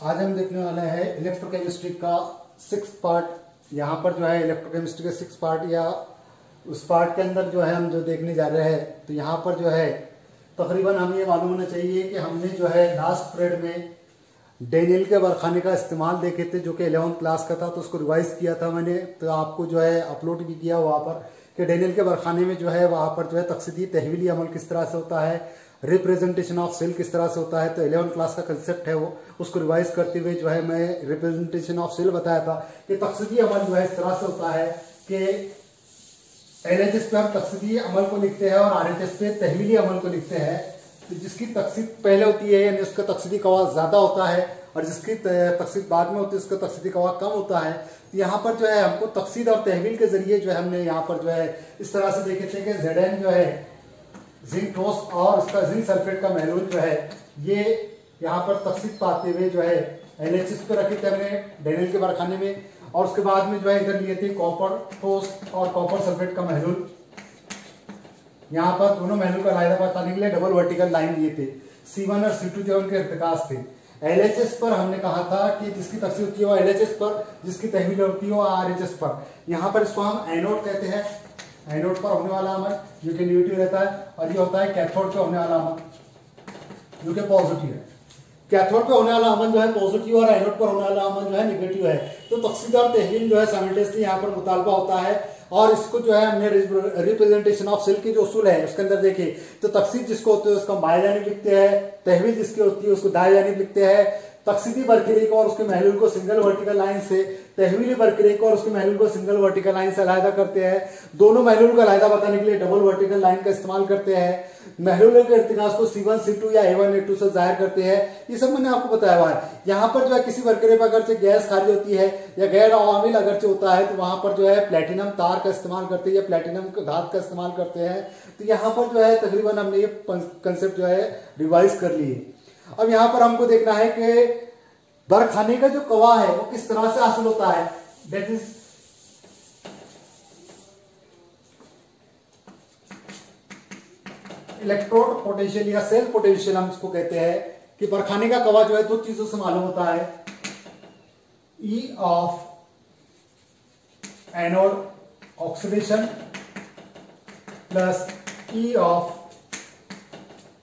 आज हम देखने वाले हैं इलेक्ट्रोकेमिस्ट्री का 6 पार्ट। यहाँ पर जो है इलेक्ट्रोकेमिस्ट्री के 6 पार्ट या उस पार्ट के अंदर जो है हम जो देखने जा रहे हैं, तो यहाँ पर जो है तकरीबन हमें ये मालूम होना चाहिए कि हमने जो है लास्ट पीरियड में डेनियल के बरखाने का इस्तेमाल देखे थे, जो कि 11th क्लास का था, तो उसको रिवाइज किया था मैंने, तो आपको जो है अपलोड भी किया वहाँ पर कि डेनियल के बरखाने में जो है वहाँ पर जो है तकसीदी तहवीली अमल किस तरह से होता है, रिप्रेजेंटेशन ऑफ सेल किस तरह से होता है। तो 11th क्लास का कंसेप्ट है वो, उसको रिवाइज करते हुए जो है मैं रिप्रेजेंटेशन ऑफ सेल बताया था कि तकसीदी अमल जो है इस तरह से होता है कि LHS पे हम तकसीदी अमल को लिखते हैं और RHS पे तहवीली अमल को लिखते हैं। तो जिसकी तकसीद पहले होती है यानी उसका तकसीदी कवा ज्यादा होता है, और जिसकी तकसीद बाद में होती है उसका तकसीदी कवा कम होता है। तो यहाँ पर जो है हमको तकसीद और तहवील के जरिए जो है हमने यहाँ पर जो है इस तरह से देखे थे कि Zn जो है जिंक ठोस और उसका जिंक सल्फेट का महलूल जो है ये यहाँ पर तकसीद पाते हुए जो है LHS पे रखे थे हमने डेनियल के बरखाने में, और उसके बाद में जो है इधर लिए थे कॉपर ठोस और कॉपर सल्फेट का महलूल। यहाँ पर दोनों महलूल का लायदा बताने के लिए डबल वर्टिकल लाइन लिए थे। C1 और C2 जो उनके इर्तिकाज थे। LHS पर हमने कहा था कि जिसकी तकसीद होती है वो LHS पर, जिसकी तहवील होती है वो RHS पर। यहाँ पर इसको हम एनोड कहते हैं, एनोड पर होने वाला अमल जो कि नेगेटिव रहता है, और ये होता है कैथोड पे होने वाला अमल जो कि पॉजिटिव है। कैथोड पे होने वाला अमल जो है पॉजिटिव और एनोड पर होने वाला अमल जो है नेगेटिव है। तो तकसीद और तहवील जो है साइमल्टेनियसली यहाँ पर मुतालबा होता है, और इसको जो है हमने रिप्रेजेंटेशन ऑफ सेल की जो उसूल है उसके अंदर देखिए, तो तकसीद जिसको होती है उसको हम बाएं जानिब लिखते हैं, तहवील जिसकी होती है उसको दाएं जानिब लिखते हैं। तकसीदी बरकरे को और उसके महलूल को सिंगल वर्टिकल लाइन से, तहवीली बरकरे को और उसके महलूल को सिंगल वर्टिकल लाइन से अलहदा करते हैं। दोनों महलूल का अलहदा बताने के लिए डबल वर्टिकल लाइन का इस्तेमाल करते हैं। महलूल के इर्तिकाज को C1 C2 या A1 A2 से जाहिर करते हैं। ये सब मैंने आपको बताया हुआ है। यहाँ पर जो है किसी बरकरे पर अगर से गैस खारिज होती है या गैर अवामिल अगर से होता है, तो वहां पर जो है प्लेटिनम तार का इस्तेमाल करते हैं या प्लेटिनम धात का इस्तेमाल करते हैं। तो यहाँ पर जो है तकरीबन हमने ये कंसेप्ट जो है रिवाइज कर लिए। अब यहाँ पर हमको देखना है कि बरखाने का जो कवा है वो किस तरह से हासिल होता है। दैट इज इलेक्ट्रोड पोटेंशियल या सेल पोटेंशियल हम इसको कहते हैं कि बरखाने का कवा जो है दो चीजों से मालूम होता है, E of anode oxidation plus E of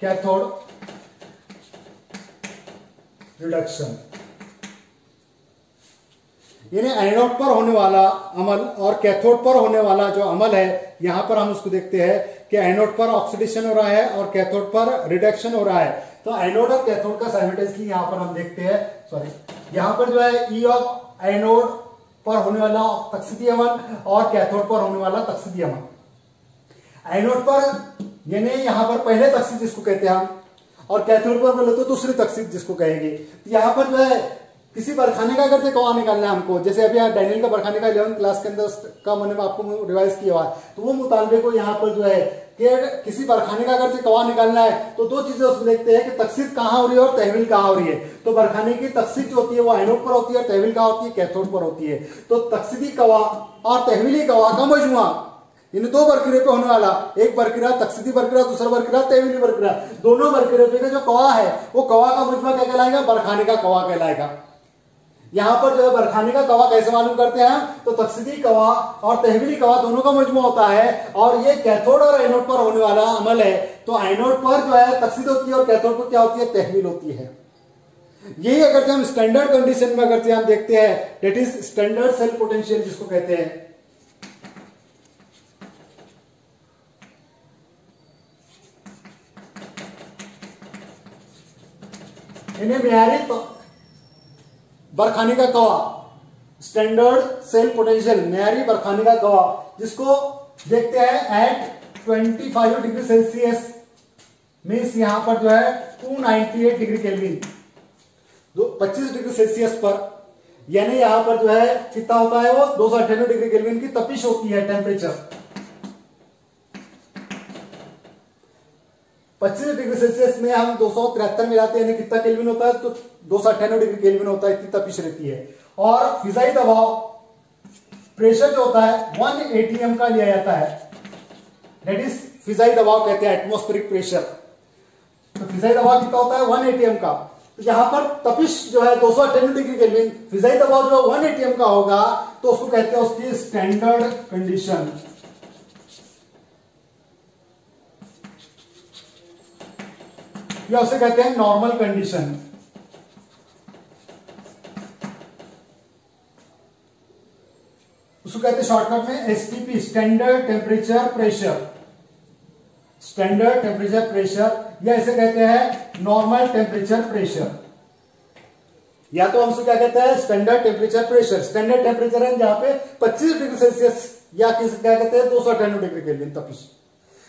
cathode reduction. यानी एनोड पर होने वाला अमल और कैथोड पर होने वाला जो अमल है, यहां पर हम उसको देखते हैं कि एनोड पर ऑक्सीडेशन हो रहा है और कैथोड पर रिडक्शन हो रहा है। तो एनोड और कैथोड का साइमल्टेनियसली यहां पर हम देखते हैं, यहां पर जो है E ऑफ एनोड पर होने वाला तकसीदी अमल और कैथोड पर होने वाला तकसीदी अमल। एनोड पर यानी यहां पर पहले तकसीद जिसको कहते हैं हम, और कैथोड पर बोले तो दूसरी तकसीद जिसको कहेंगे। तो यहाँ पर जो है किसी बरखाने का अगर से कवा निकालना है हमको, जैसे अभी यहाँ डेनियल का बरखाने का 11th क्लास के अंदर का मैंने आपको रिवाइज किया हुआ है, तो वो मुतालबे को यहाँ पर जो है कि किसी बरखाने का अगर से कवा निकालना है तो दो चीजें उसमें देखते हैं कि तकसीद कहाँ हो रही है और तहवील कहाँ हो रही है। तो बरखाने की तकसीद जो होती है वो एनोड पर होती है और तहवील कहाँ होती है, कैथोड पर होती है। तो तकसीदी कवा और तहवीली कवा का मजमुआ, इन दो बरकरे पे होने वाला, एक बरकरा तकसीदी बरकरा, दूसरा बरकरा तहवीली बरकरा, दोनों बरकरे पे का जो कवा है वो कवा का मजमा क्या कहलाएगा, बरखाने का कवा कहलाएगा। यहां पर जो है बरखाने का कवा कैसे मालूम करते हैं, तो तकसीदी कवा और तहवीली कवा दोनों का मजमू होता है, और ये कैथोड और एनोड पर होने वाला अमल है। तो एनोड पर जो है तकसीद होती है और कैथोड पर क्या होती है, तहवील होती है। यही अगर से हम स्टैंडर्ड कंडीशन में अगर से हम देखते हैं, that is standard cell potential जिसको कहते हैं। इन्हें मियारी बरखाने का कवा, स्टैंडर्ड सेल पोटेंशियल, मियारी बरखाने का कवा, जिसको देखते हैं एट 25 डिग्री सेल्सियस, मीन्स यहां पर जो है 298 डिग्री केल्विन, 25 डिग्री सेल्सियस पर, यानी यहां पर जो है कितना होता है वो 298 डिग्री केल्विन की तपिश होती है टेम्परेचर। 25 डिग्री सेल्सियस में हम 273 मिलाते हैं, यानी कितना केल्विन होता है, तो 298 डिग्री केल्विन होता है, इतनी तपिश रहती है। और फिजाई दबाव प्रेशर जो होता है 1 atm का लिया जाता है, दैट इज फिजाई दबाव कहते हैं, एटमॉस्फेरिक प्रेशर। तो फिजाई दबाव कितना होता है 1 atm का। तो यहां पर तपिश जो है 298 डिग्री केल्विन, फिजाई दबाव जो 1 atm का होगा, तो उसको कहते हैं उसकी स्टैंडर्ड कंडीशन। या उसे कहते हैं नॉर्मल कंडीशन। उसको कहते हैं शॉर्टकट में STP, standard temperature pressure. Standard temperature pressure, या इसे कहते हैं नॉर्मल टेम्परेचर प्रेशर। या तो हम क्या कहते हैं standard temperature pressure. Standard temperature है जहां पे 25 डिग्री सेल्सियस या क्या कहते हैं 298 डिग्री केल्विन तपिश।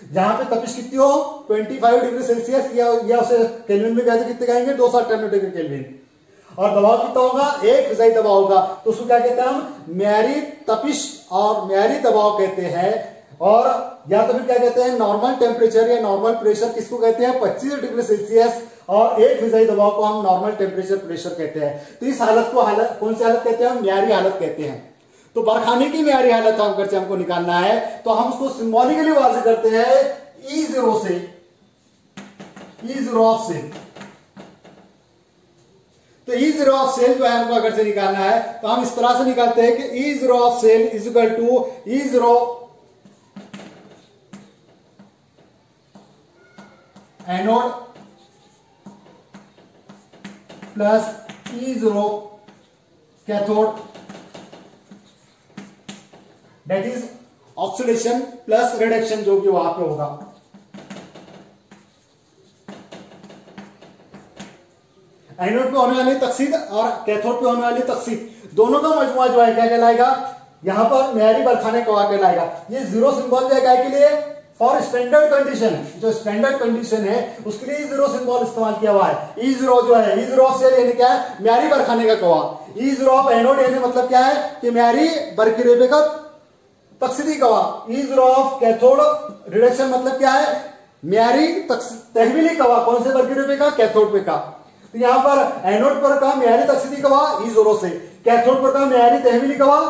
जहां पे तपिश कितनी हो 25 डिग्री सेल्सियस या उसे केल्विन में कहते कितने कहेंगे 298 डिग्री केल्विन। और दबाव कितना होगा 1 फिजाई दबाव होगा, तो उसको क्या कहते हैं हम म्यारी तपिश और म्यारी दबाव कहते हैं। और या तो फिर क्या कहते हैं नॉर्मल टेम्परेचर या नॉर्मल प्रेशर, किसको कहते हैं 25 डिग्री सेल्सियस और 1 फिजाई दबाव को हम नॉर्मल टेम्परेचर प्रेशर कहते हैं। तो इस हालत को कौन सी हालत कहते हैं हम म्यारी हालत कहते हैं। तो बरखाने की म्यारी हालत अगर से हमको निकालना है तो हम उसको सिंबॉलिकली वाज़ करते हैं E0 से, E0 ऑफ सेल। तो E0 ऑफ सेल जो है हमको अगर से निकालना है तो हम इस तरह से निकालते हैं कि E0 of cell is equal to E0 anode plus E0 cathode, that is oxidation plus reduction जो भी वहां पे होगा। एनोड पे होने वाली तकसीद और कैथोड पे होने वाली तकसीद, दोनों का मजमुआ जो है क्या कहलाएगा, यहां पर म्यारी बरखाने कवा कहलाएगा। ये जीरो सिंबल जो है क्या के लिए, फॉर स्टैंडर्ड कंडीशन। जो स्टैंडर्ड कंडीशन है उसके लिए जीरो सिंबल इस्तेमाल किया हुआ है। E0 जो है E0 ऑफ सेल यानी क्या है म्यारी बरखाने का कवा। E0 ऑफ एनोड यानी मतलब क्या है कि म्यारी बरकिरेबे का तकसीदी कवा। E0 ऑफ कैथोड रिडक्शन मतलब क्या है म्यारी तहवीली कवा। कौन से बरकिरेबे का, कैथोड पे का। तो यहां पर एनोड पर का म्यारी तकसीदी कवा E0 से, कैथोड पर का म्यारी तहवीली कवा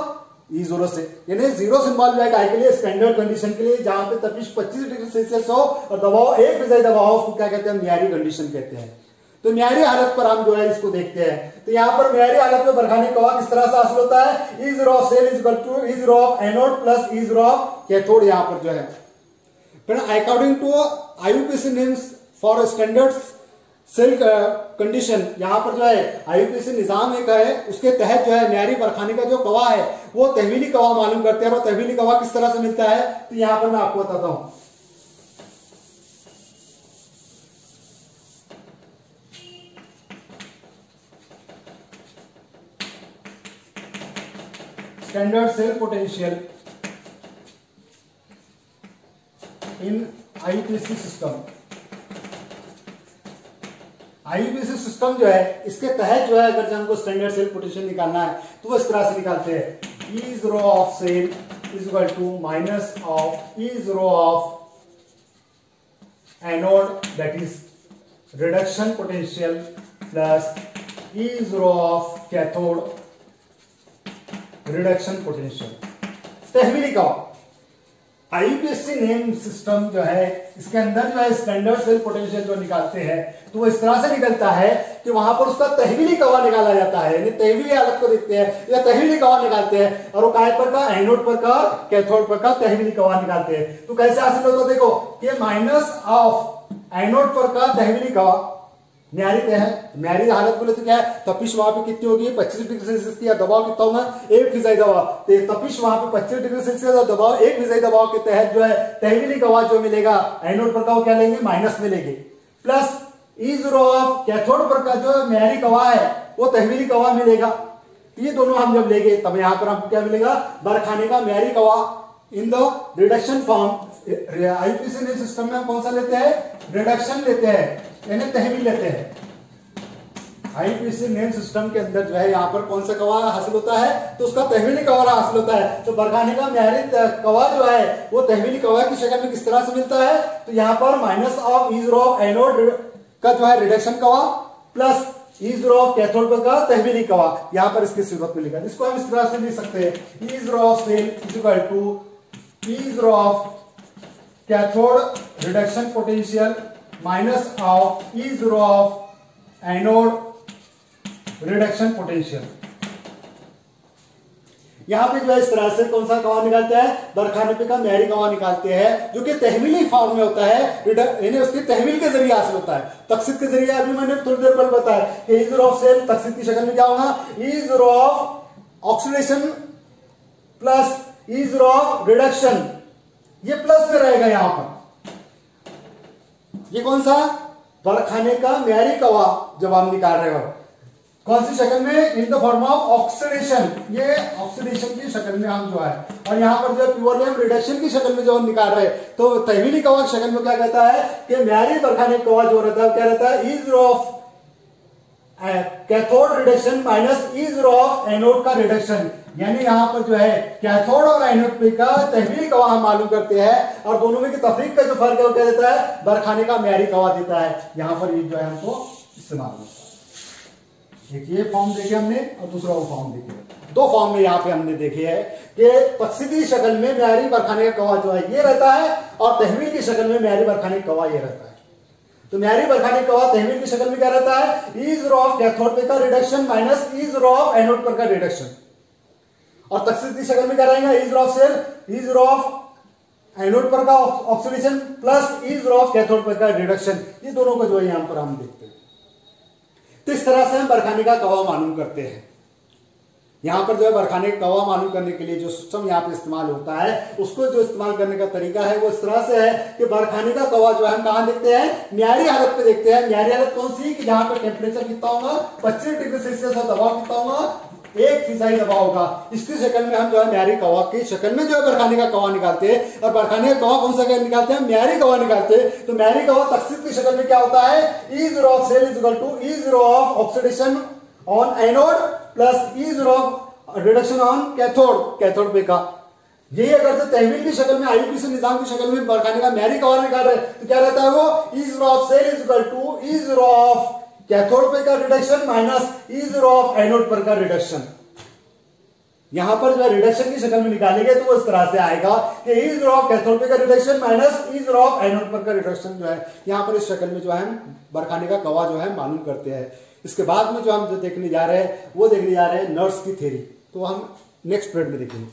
E0 से। यानी जीरो सिंबल जो है के लिए स्टैंडर्ड कंडीशन के लिए जहां पे तपिश 25 डिग्री सेल्सियस हो और दबाव 1 फिजाई दबाव हो, उसको क्या कहते हैं म्यारी कंडीशन कहते हैं। तो म्यारी हालत पर हम जो है इसको देखते हैं। तो यहाँ पर म्यारी हालत में बरखाने कवा किस तरह से हासिल होता है, E0 of cell is equal to E0 of anode plus E0 of cathode. यहाँ पर जो है according to IUPAC names for standard cell condition, यहाँ पर जो है IUPAC निजाम एक है, उसके तहत जो है म्यारी बरखाने का जो कवा है वो तहवीली कवा मालूम करते हैं। और तहवीली कवा किस तरह से मिलता है तो यहाँ पर मैं आपको बताता हूं। Standard cell potential in IUPAC system. IUPAC system जो है इसके तहत जो है अगर हमको स्टैंडर्ड सेल पोटेंशियल निकालना है तो वो इस तरह से निकालते हैं E0 of cell is equal to minus of E0 of anode that is reduction potential plus E0 of cathode reduction potential. तहवीली का IUPAC नेम सिस्टम जो है इसके अंदर जो है स्टैंडर्ड सेल पोटेंशियल जो निकालते हैं तो वो इस तरह से निकलता है कि वहां पर उसका तहवीली कवा निकाला जाता है। यानी तहवीली हालत को देखते हैं या तहवीली कवा निकालते हैं और वो काय पर का एनोड पर का कैथोड पर का तहवीली कवा निकालते हैं। तो कैसे हासिल होता देखो कि माइनस ऑफ एनोड पर का तहवीली कवा म्यारी तय है। म्यारी हालत बोले तो क्या है तपिश वहां पे कितनी होगी 25 डिग्री सेल्सियस की, दबाव कितना होगा 1 फिजाई दबाव। तो तपिश वहां पे 25 डिग्री सेल्सियस और दबाव 1 फिजाई दबाव के तहत जो है तहवीली कवा जो मिलेगा एनोड पर का वो क्या लेंगे माइनस में लेंगे, प्लस E0 ऑफ कैथोड पर का जो म्यारी कवा है वो तहवीली कवा मिलेगा। ये दोनों हम जब लेंगे तब यहां पर हमको क्या मिलेगा बरखाने का म्यारी कवा in the reduction form. IUPAC ने सिस्टम में हम कौन सा लेते हैं रिडक्शन लेते हैं यानी तहवील लेते हैं। IUPAC नेम सिस्टम के अंदर जो है यहाँ पर कौन सा कवा हासिल होता है तो उसका तहवीली कवा हासिल होता है। तो बरखाने का म्यारी कवा जो है वो तहवीली कवा की शक्ल में किस तरह से मिलता है तो यहाँ पर minus of E0 of anode का जो है रिडक्शन कवा प्लस E0 ऑफ कैथोड का तहवीली कवा यहाँ पर इसकी सूरत में लिखा। इसको हम इस तरह से लिख सकते हैं E0 of cell is equal to E0 of cathode reduction potential minus of E0 of anode reduction potential. यहां पे जो है इस तरह से कौन सा कवा निकालते हैं, बरखाने का म्यारी कवा निकालते हैं, जो कि तहवीली फॉर्म में होता है, यानी उसकी तहवील के जरिए हासिल होता है। तकसीद के जरिए अभी मैंने थोड़ी देर पहले बताया कि ईजर ऑफ सेल तकसीद की शक्ल में क्या होगा, E zero of oxidation plus E zero of reduction, ये प्लस में रहेगा यहां पर। ये कौन सा, बरखाने का म्यारी कवा जब हम निकाल रहे हो, कौन सी शक्ल में, in the form of oxidation, ये ऑक्सीडेशन की शक्ल में हम जो है, और यहां पर जो प्योरली हम रिडक्शन की शक्ल में जो हम निकाल रहे हैं, तो तहवीली कवा की शक्ल में क्या कहता है कि म्यारी बरखाने कवा जो रहता है क्या रहता है, E zero of cathode reduction minus E zero of anode का रिडक्शन। यानी यहां पर जो है कैथोड और एनोड का तहवीली कवा हम मालूम करते हैं, और दोनों में की तफरीक का जो फर्क है वो क्या देता है, बरखाने का म्यारी कवा देता है। यहां पर ये जो है हमको इस्तेमाल होता है। एक ये फॉर्म देखे हमने और दूसरा वो फॉर्म देखे, दो फॉर्म में यहाँ पे हमने देखे है कि तकसीदी शक्ल में म्यारी बरखाने का कवा जो है ये रहता है, और तहवील की शक्ल में म्यारी बरखाने का कवा ये रहता है। तो म्यारी बरखाने का कवा तहवील की शक्ल में क्या रहता है, ईजर ऑफ कैथोड पे का reduction minus E zero of anode पर का रिडक्शन, और तकसीद की शक्ल में क्या रहेगा, ईजर ऑफ सेल, ईजर ऑफ एनोड पर का oxidation plus E zero of cathode पर का रिडक्शन। ये दोनों को जो है यहां पर हम देखते हैं। तो इस तरह से हम बरखाने का कवा मालूम करते हैं। यहां पर जो है बरखाने का कवा मालूम करने के लिए जो सिस्टम यहां पर इस्तेमाल होता है, उसको जो इस्तेमाल करने का तरीका है वो इस तरह से है कि बरखाने का कवा जो है हम कहां देखते हैं, म्यारी हालत पे देखते हैं। म्यारी हालत कौन सी, कि जहां पर टेम्परेचर कितना होगा, 25 डिग्री सेल्सियस, और दबाव कितना होगा, 1 दबाव होगा। इसकी शक्ल में हम जो है म्यारी कवा की शक्ल में जो है बरखाने का कवा निकालते हैं। और बरखाने का कवा कौन सा निकालते हैं, म्यारी कवा निकालते हैं। तो म्यारी कवा तकसीद की शक्ल में क्या होता है, E zero of cell is equal to E zero of oxidation on anode plus E zero of reduction on cathode पे का। यही अगर से तहवील की शक्ल में, आईयूपीसी निजाम की शक्ल में बरखाने का म्यारी कवा निकाल रहे हैं, तो क्या रहता है वो, E zero of cell is equal to E zero of cathode पे का reduction minus E zero of anode पर का रिडक्शन। यहां पर जो है रिडक्शन की शक्ल में निकालेंगे तो वो इस तरह से आएगा कि ईजर ऑफ कैथोड पे का reduction minus E zero of anode पर का रिडक्शन जो है यहां पर इस शक्ल में जो है हम बरखाने का कवा जो है मालूम करते हैं। इसके बाद में जो हम देखने जा रहे हैं वो देखने जा रहे हैं नर्स की थ्योरी, तो हम नेक्स्ट पीरियड में देखेंगे।